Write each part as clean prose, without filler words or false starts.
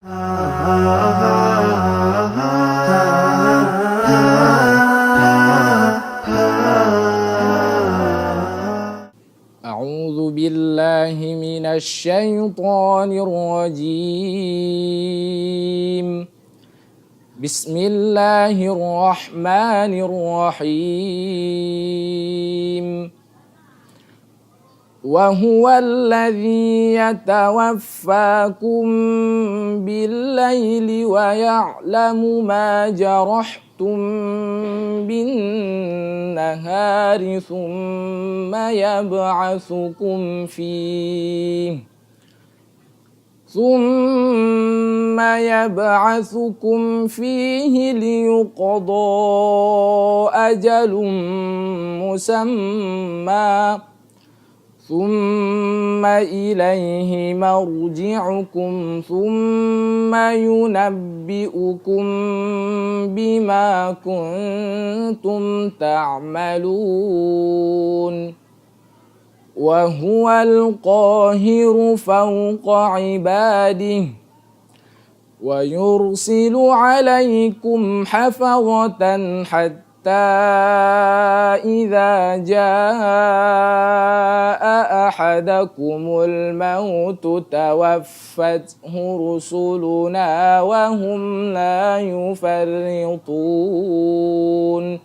A'udzu billahi minasy syaithanir rajim. Bismillahirrahmanirrahim. Wa huwal ladzi yatawaffakum bil-laili wa ya'lamu ma jarahtum bin-nahari thumma yab'atsukum fihi liyuqda ajalun musamma thumma ilaihi marji'ukum thumma yunabbi'ukum bima kuntum ta'malun wa huwal qahiru fawqa ibadihi wa yursilu 'alaikum hafazatan hatta idza jaa ahadakumul mautu tawaffathu rusuluna wa hum la yufarritun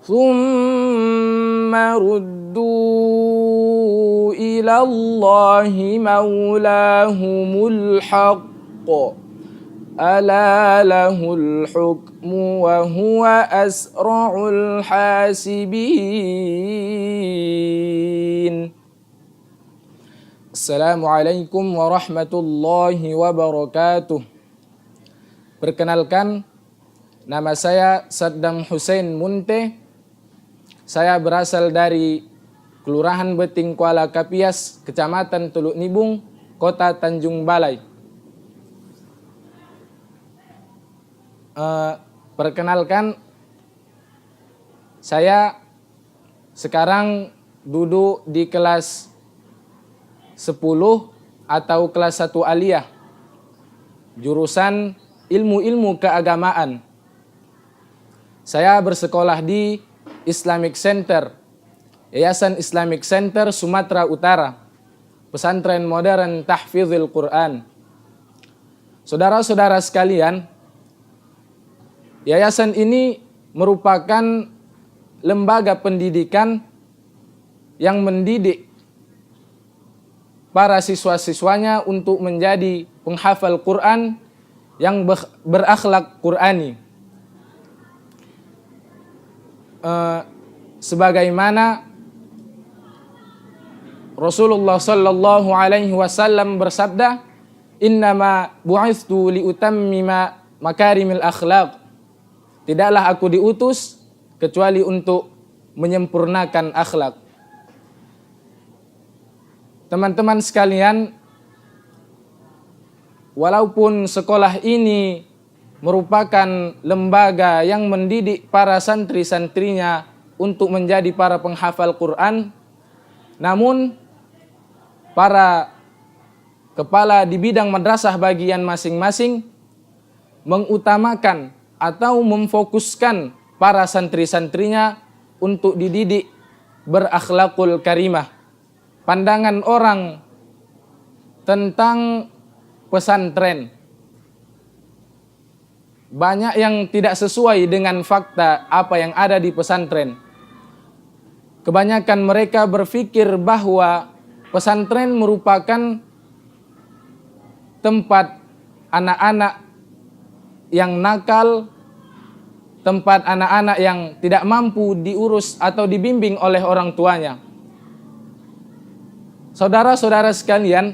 thumma ruddu ila Allahi maulahumul haqq ala lahul hukmu wa huwa asra'ul hasibin. Assalamualaikum warahmatullahi wabarakatuh. Perkenalkan, nama saya Saddam Hussein Munte. Saya berasal dari Kelurahan Beting Kuala Kapias, Kecamatan Teluk Nibung, Kota Tanjung Balai. Perkenalkan, saya sekarang duduk di kelas 10 atau kelas 1 aliyah, jurusan ilmu-ilmu keagamaan. Saya bersekolah di Islamic Center, Yayasan Islamic Center Sumatera Utara, Pesantren Modern Tahfidzul Quran. Saudara-saudara sekalian, yayasan ini merupakan lembaga pendidikan yang mendidik para siswa-siswanya untuk menjadi penghafal Quran yang berakhlak Qurani. Sebagaimana Rasulullah sallallahu alaihi wasallam bersabda, "Innama bu'itstu liutammima makarimil akhlaq." Tidaklah aku diutus kecuali untuk menyempurnakan akhlak. Teman-teman sekalian, walaupun sekolah ini merupakan lembaga yang mendidik para santri-santrinya untuk menjadi para penghafal Quran, namun para kepala di bidang madrasah bagian masing-masing mengutamakan atau memfokuskan para santri-santrinya untuk dididik berakhlakul karimah. Pandangan orang tentang pesantren banyak yang tidak sesuai dengan fakta apa yang ada di pesantren. Kebanyakan mereka berpikir bahwa pesantren merupakan tempat anak-anak yang nakal, tempat anak-anak yang tidak mampu diurus atau dibimbing oleh orang tuanya. Saudara-saudara sekalian,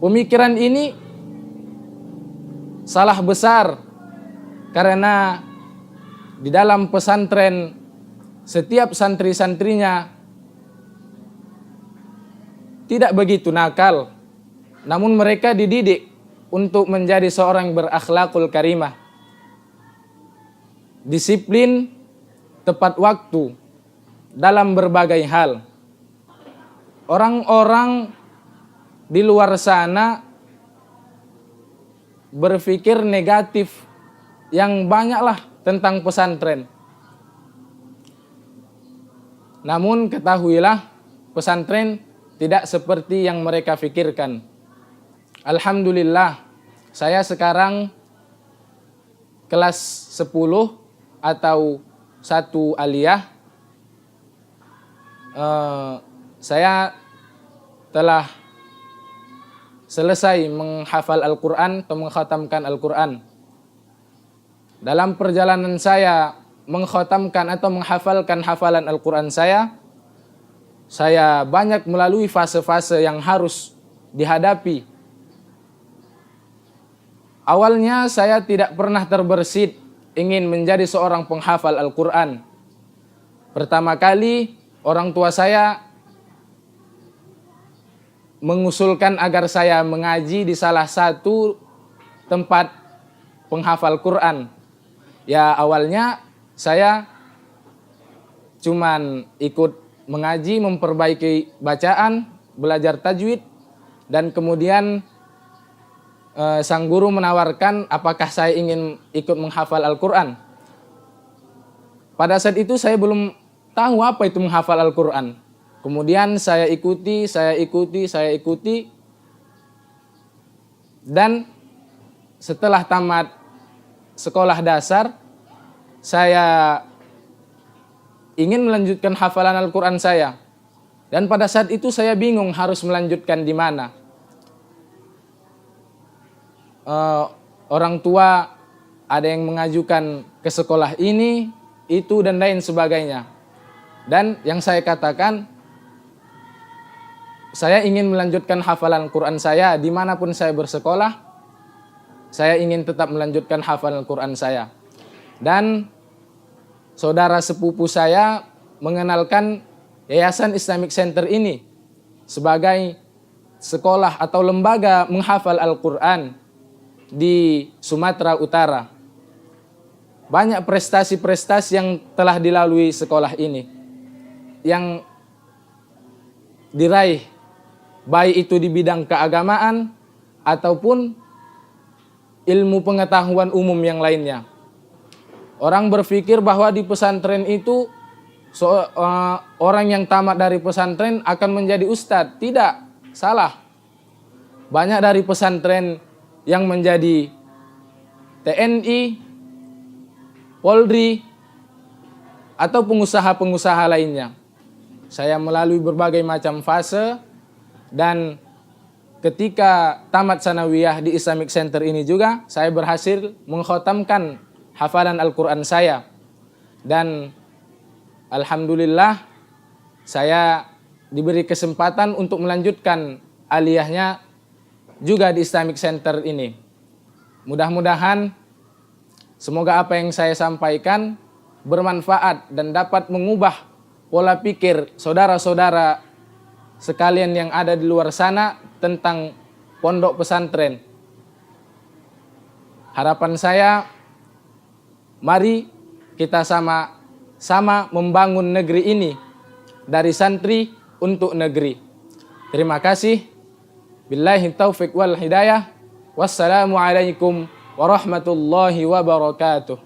pemikiran ini salah besar karena di dalam pesantren setiap santri-santrinya tidak begitu nakal, namun mereka dididik untuk menjadi seorang berakhlakul karimah. Disiplin, tepat waktu dalam berbagai hal. Orang-orang di luar sana berpikir negatif yang banyaklah tentang pesantren. Namun ketahuilah, pesantren tidak seperti yang mereka pikirkan. Alhamdulillah, saya sekarang kelas 10 atau 1 aliyah. Saya telah selesai menghafal Al-Quran atau mengkhatamkan Al-Quran. Dalam perjalanan saya mengkhatamkan atau menghafalkan hafalan Al-Quran saya banyak melalui fase-fase yang harus dihadapi. Awalnya saya tidak pernah terbersit ingin menjadi seorang penghafal Al-Quran. Pertama kali orang tua saya mengusulkan agar saya mengaji di salah satu tempat penghafal Quran. Ya, awalnya saya cuman ikut mengaji, memperbaiki bacaan, belajar tajwid, dan kemudian sang guru menawarkan apakah saya ingin ikut menghafal Al-Quran. Pada saat itu saya belum tahu apa itu menghafal Al-Quran. Kemudian saya ikuti, dan setelah tamat sekolah dasar, saya ingin melanjutkan hafalan Al-Quran saya. Dan pada saat itu saya bingung harus melanjutkan di mana. Orang tua ada yang mengajukan ke sekolah ini, itu, dan lain sebagainya. Dan yang saya katakan, saya ingin melanjutkan hafalan Quran saya dimanapun saya bersekolah. Saya ingin tetap melanjutkan hafalan Quran saya. Dan saudara sepupu saya mengenalkan Yayasan Islamic Center ini sebagai sekolah atau lembaga menghafal Al-Quran di Sumatera Utara. Banyak prestasi-prestasi yang telah dilalui sekolah ini, yang diraih baik itu di bidang keagamaan ataupun ilmu pengetahuan umum yang lainnya. Orang berpikir bahwa di pesantren itu orang yang tamat dari pesantren akan menjadi ustadz. Tidak, salah. Banyak dari pesantren yang menjadi TNI, Polri, atau pengusaha-pengusaha lainnya. Saya melalui berbagai macam fase, dan ketika tamat sanawiyah di Islamic Center ini juga, saya berhasil mengkhatamkan hafalan Al-Quran saya. Dan alhamdulillah, saya diberi kesempatan untuk melanjutkan aliyahnya juga di Islamic Center ini. Mudah-mudahan semoga apa yang saya sampaikan bermanfaat dan dapat mengubah pola pikir saudara-saudara sekalian yang ada di luar sana tentang pondok pesantren. Harapan saya, mari kita sama-sama membangun negeri ini dari santri untuk negeri. Terima kasih. Billahi taufiq wal hidayah. Wassalamualaikum warahmatullahi wabarakatuh.